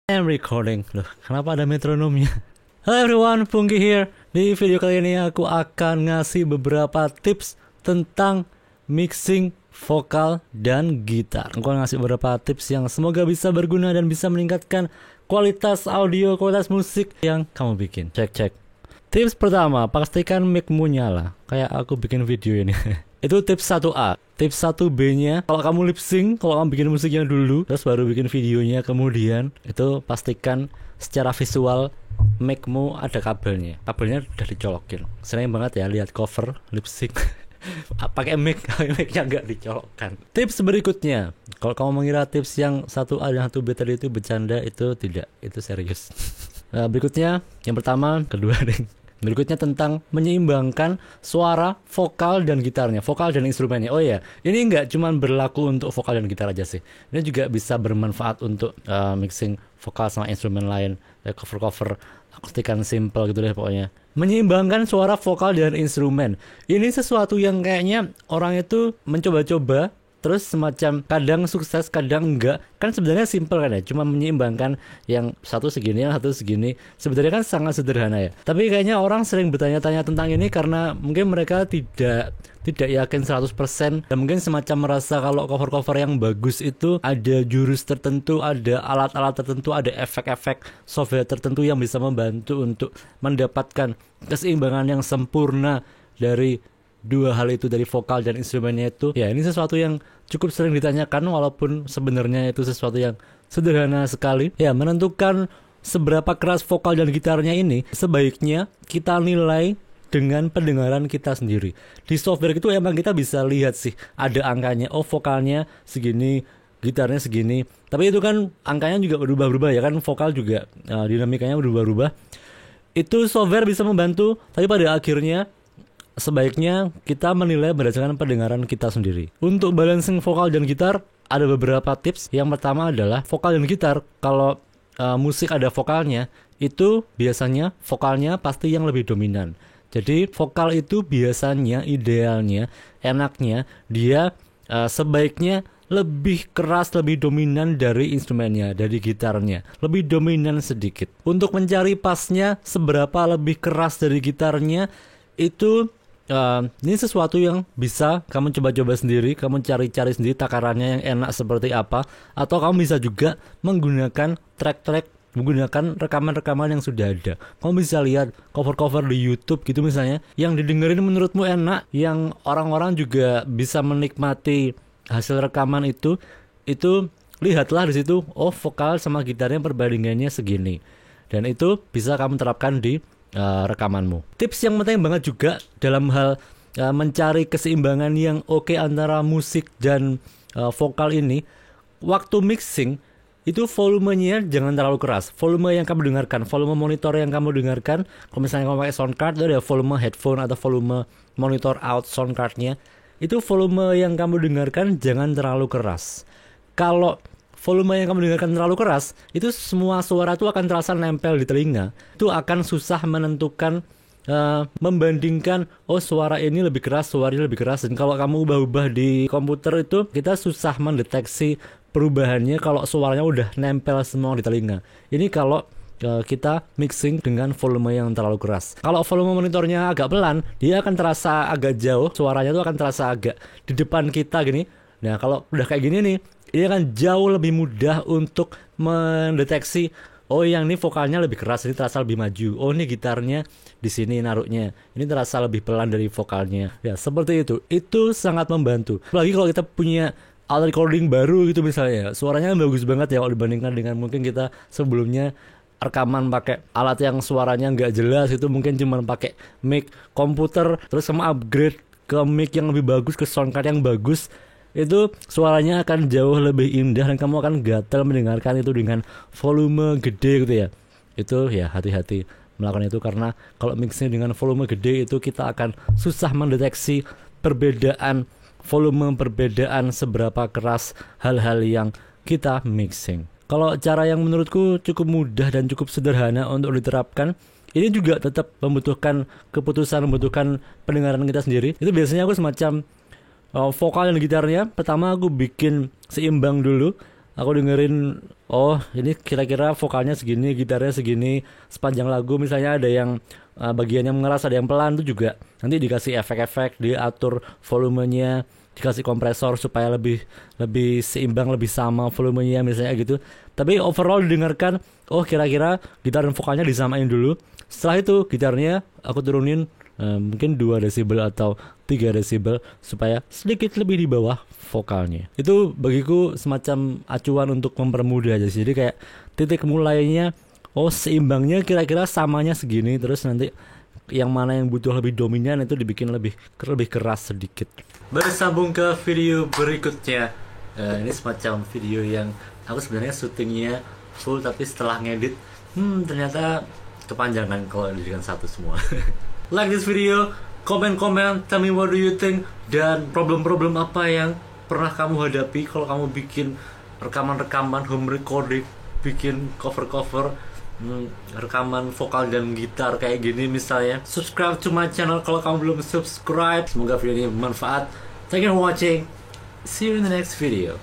And recording. Loh, kenapa ada metronomnya? Hello everyone, Pungki here. Di video kali ini aku akan ngasih beberapa tips tentang mixing vokal dan gitar. Aku akan ngasih beberapa tips yang semoga bisa berguna dan bisa meningkatkan kualitas audio, kualitas musik yang kamu bikin. Cek. Tips pertama, pastikan mic-mu nyala. Kayak aku bikin video ini. Itu tips 1A. Tips 1B-nya, kalau kamu lip sync, kalau kamu bikin musiknya dulu, terus baru bikin videonya kemudian, itu pastikan secara visual mic-mu ada kabelnya. Kabelnya udah dicolokin. Sering banget ya lihat cover lip sync pakai mic-nya nggak dicolokkan. Tips berikutnya, kalau kamu mengira tips yang 1A dan 1B tadi itu bercanda, itu tidak, itu serius. Berikutnya, yang pertama, kedua nih. Berikutnya tentang menyeimbangkan suara vokal dan gitarnya, vokal dan instrumennya. Oh ya, ini nggak cuma berlaku untuk vokal dan gitar aja sih. Ini juga bisa bermanfaat untuk mixing vokal sama instrumen lain, cover-cover akustikan simple gitu deh pokoknya. Menyeimbangkan suara vokal dan instrumen. Ini sesuatu yang kayaknya orang itu mencoba-coba, terus semacam kadang sukses, kadang enggak. Kan sebenarnya simple kan ya, cuma menyeimbangkan yang satu segini, yang satu segini. Sebenarnya kan sangat sederhana ya. Tapi kayaknya orang sering bertanya-tanya tentang ini karena mungkin mereka tidak yakin 100% dan mungkin semacam merasa kalau cover-cover yang bagus itu ada jurus tertentu, ada alat-alat tertentu, ada efek-efek software tertentu yang bisa membantu untuk mendapatkan keseimbangan yang sempurna dari dua hal itu, dari vokal dan instrumennya itu. Ya, ini sesuatu yang cukup sering ditanyakan walaupun sebenarnya itu sesuatu yang sederhana sekali. Ya, menentukan seberapa keras vokal dan gitarnya ini sebaiknya kita nilai dengan pendengaran kita sendiri. Di software itu emang kita bisa lihat sih ada angkanya. Oh, vokalnya segini, gitarnya segini. Tapi itu kan angkanya juga berubah-ubah ya kan, vokal juga dinamikanya berubah-ubah. Itu software bisa membantu, tapi pada akhirnya sebaiknya kita menilai berdasarkan pendengaran kita sendiri. Untuk balancing vokal dan gitar ada beberapa tips. Yang pertama adalah vokal dan gitar. Kalau musik ada vokalnya, itu biasanya vokalnya pasti yang lebih dominan. Jadi vokal itu biasanya idealnya, enaknya dia sebaiknya lebih keras, lebih dominan dari instrumennya, dari gitarnya, lebih dominan sedikit. Untuk mencari pasnya seberapa lebih keras dari gitarnya itu ini sesuatu yang bisa kamu coba-coba sendiri, kamu cari-cari sendiri takarannya yang enak seperti apa, atau kamu bisa juga menggunakan track-track, menggunakan rekaman-rekaman yang sudah ada. Kamu bisa lihat cover-cover di YouTube gitu misalnya, yang didengerin menurutmu enak, yang orang-orang juga bisa menikmati hasil rekaman itu lihatlah di situ, oh vokal sama gitarnya perbandingannya segini. Dan itu bisa kamu terapkan di rekamanmu. Tips yang penting banget juga dalam hal mencari keseimbangan yang oke antara musik dan vokal ini, waktu mixing itu volumenya jangan terlalu keras. Volume yang kamu dengarkan, volume monitor yang kamu dengarkan, kalau misalnya kamu pakai sound card, itu ada volume headphone atau volume monitor out sound cardnya, itu volume yang kamu dengarkan jangan terlalu keras. Kalau volume yang kamu dengarkan terlalu keras, itu semua suara itu akan terasa nempel di telinga. Itu akan susah menentukan, membandingkan, oh suara ini lebih keras, suara ini lebih keras. Dan kalau kamu ubah-ubah di komputer itu, kita susah mendeteksi perubahannya kalau suaranya udah nempel semua di telinga. Ini kalau kita mixing dengan volume yang terlalu keras. Kalau volume monitornya agak pelan, dia akan terasa agak jauh, suaranya itu akan terasa agak di depan kita gini. Nah, kalau udah kayak gini nih, ini akan jauh lebih mudah untuk mendeteksi, oh yang ini vokalnya lebih keras, ini terasa lebih maju. Oh ini gitarnya di sini naruhnya, ini terasa lebih pelan dari vokalnya. Ya seperti itu. Itu sangat membantu. Apalagi kalau kita punya alat recording baru gitu misalnya, suaranya bagus banget ya kalau dibandingkan dengan mungkin kita sebelumnya rekaman pakai alat yang suaranya nggak jelas, itu mungkin cuma pakai mic komputer, terus sama upgrade ke mic yang lebih bagus, ke sound card yang bagus, itu suaranya akan jauh lebih indah dan kamu akan gatel mendengarkan itu dengan volume gede gitu ya. Itu ya hati-hati melakukan itu, karena kalau mixing dengan volume gede itu kita akan susah mendeteksi perbedaan volume, perbedaan seberapa keras hal-hal yang kita mixing. Kalau cara yang menurutku cukup mudah dan cukup sederhana untuk diterapkan, ini juga tetap membutuhkan keputusan, membutuhkan pendengaran kita sendiri. Itu biasanya aku semacam vokal dan gitarnya, pertama aku bikin seimbang dulu. aku dengerin, oh ini kira-kira vokalnya segini, gitarnya segini, sepanjang lagu misalnya ada yang bagiannya mengeras, ada yang pelan, tuh juga nanti dikasih efek-efek, diatur volumenya, dikasih kompresor supaya lebih lebih seimbang, lebih sama volumenya misalnya gitu. Tapi overall didengarkan, oh kira-kira gitar dan vokalnya disamain dulu. Setelah itu gitarnya aku turunin mungkin 2 desibel atau 3 desibel supaya sedikit lebih di bawah vokalnya. Itu bagiku semacam acuan untuk mempermudah aja sih. Jadi kayak titik mulainya, oh seimbangnya kira-kira samanya segini, terus nanti yang mana yang butuh lebih dominan itu dibikin lebih keras sedikit. Bersambung ke video berikutnya. Ini semacam video yang aku sebenarnya syutingnya full, tapi setelah ngedit ternyata kepanjangan kalau dijadikan satu semua. Like this video, komen-komen, tell me what do you think, dan problem-problem apa yang pernah kamu hadapi kalau kamu bikin rekaman-rekaman home recording, bikin cover-cover, rekaman vokal dan gitar kayak gini misalnya. Subscribe to my channel kalau kamu belum subscribe. Semoga video ini bermanfaat. Thank you for watching. See you in the next video.